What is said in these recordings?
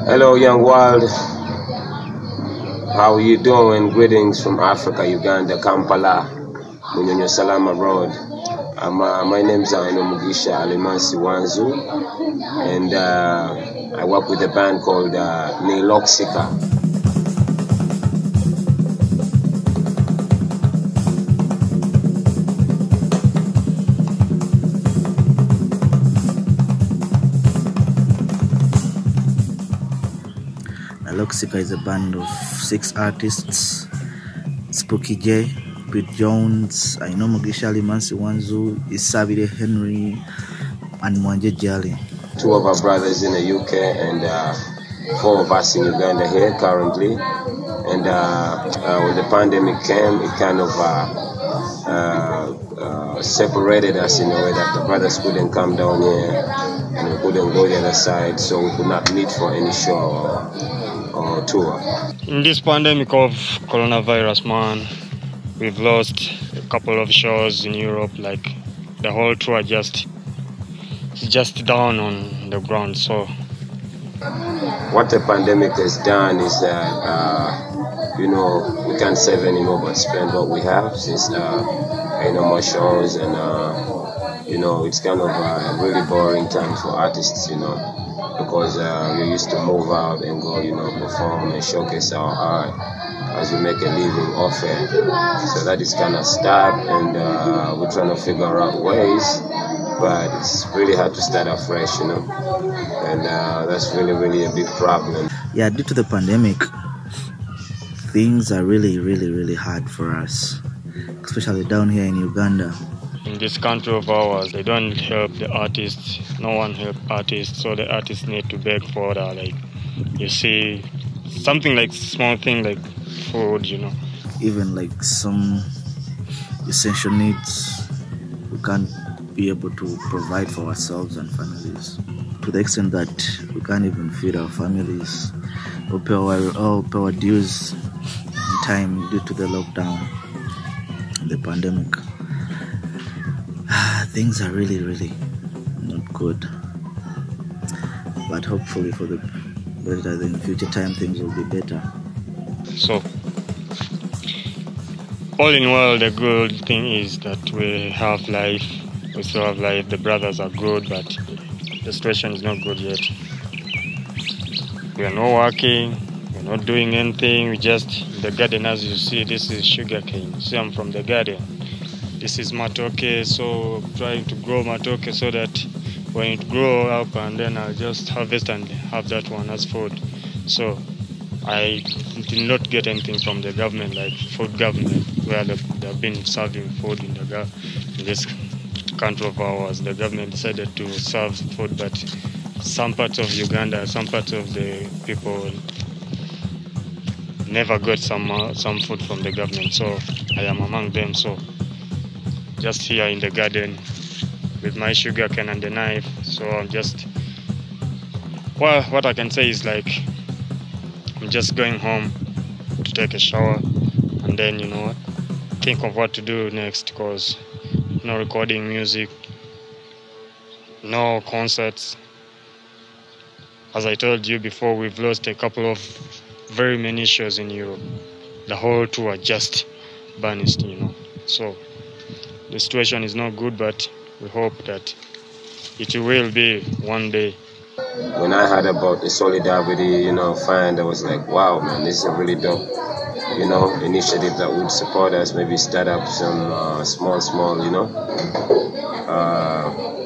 Hello, young world. How are you doing? Greetings from Africa, Uganda, Kampala, Munyonyo Salama Road. My name is Mugisha Alimansi Wanzu, and I work with a band called Niloxika. Niloxika is a band of 6 artists: Spooky J, Pete Jones, Aino Mugisha Alimansi Wanzu, Isabire Henry, and Mwanje Jali. 2 of our brothers in the UK and 4 of us in Uganda here currently. And when the pandemic came, it kind of separated us in a way that the brothers couldn't come down here and we couldn't go the other side, so we could not meet for any show or tour. In this pandemic of coronavirus, man, we've lost a couple of shows in Europe. Like the whole tour just down on the ground. So what the pandemic has done is that we can't save anymore but spend what we have, since no more shows, and it's kind of a really boring time for artists, because we used to move out and go, perform and showcase our art as we make a living off it. So that is kind of stopped, and we're trying to figure out ways, but it's really hard to start afresh, and that's really a big problem. Yeah, due to the pandemic, things are really hard for us, especially down here in Uganda. In this country of ours, they don't help the artists. No one help artists, so the artists need to beg for that. Like, you see, something like small thing like food, Even like some essential needs, we can't be able to provide for ourselves and families, to the extent that we can't even feed our families or pay our dues in time due to the lockdown and the pandemic. Things are really not good, but hopefully for the better, in future time things will be better. So all in all, the good thing is that we have life. We still have life. The brothers are good, but the situation is not good yet. We are not working. We're not doing anything. We just, the garden, as you see, this is sugarcane. See, I'm from the garden. This is matoke, so trying to grow matoke so that when it grow up, and then I'll just harvest and have that one as food. So I did not get anything from the government, like food government, where they've been serving food in this country of ours. The government decided to serve food, but some parts of Uganda, some parts of the people never got some food from the government. So I am among them. So just here in the garden with my sugar cane and the knife. So I'm just, well, what I can say is like, I'm just going home to take a shower and then, think of what to do next, because no recording music, no concerts. As I told you before, we've lost a couple of very many shows in Europe. The whole tour just vanished, So the situation is not good, but we hope that it will be one day. When I heard about the Solidarity, Fund, I was like, wow, man, this is a really dope, initiative that would support us, maybe start up some small,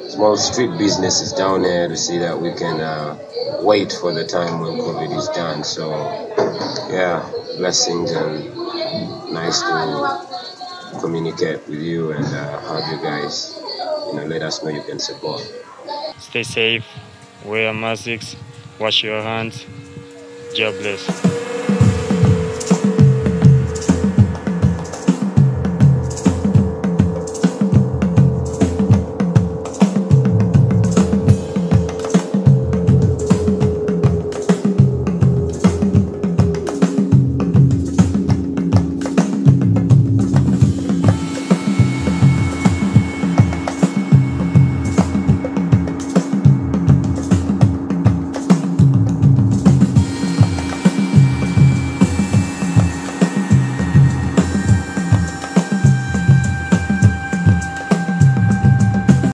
small street businesses down there to see that we can wait for the time when COVID is done. So, yeah, blessings, and nice to communicate with you and have you guys, let us know you can support. Stay safe, wear masks, wash your hands. God bless.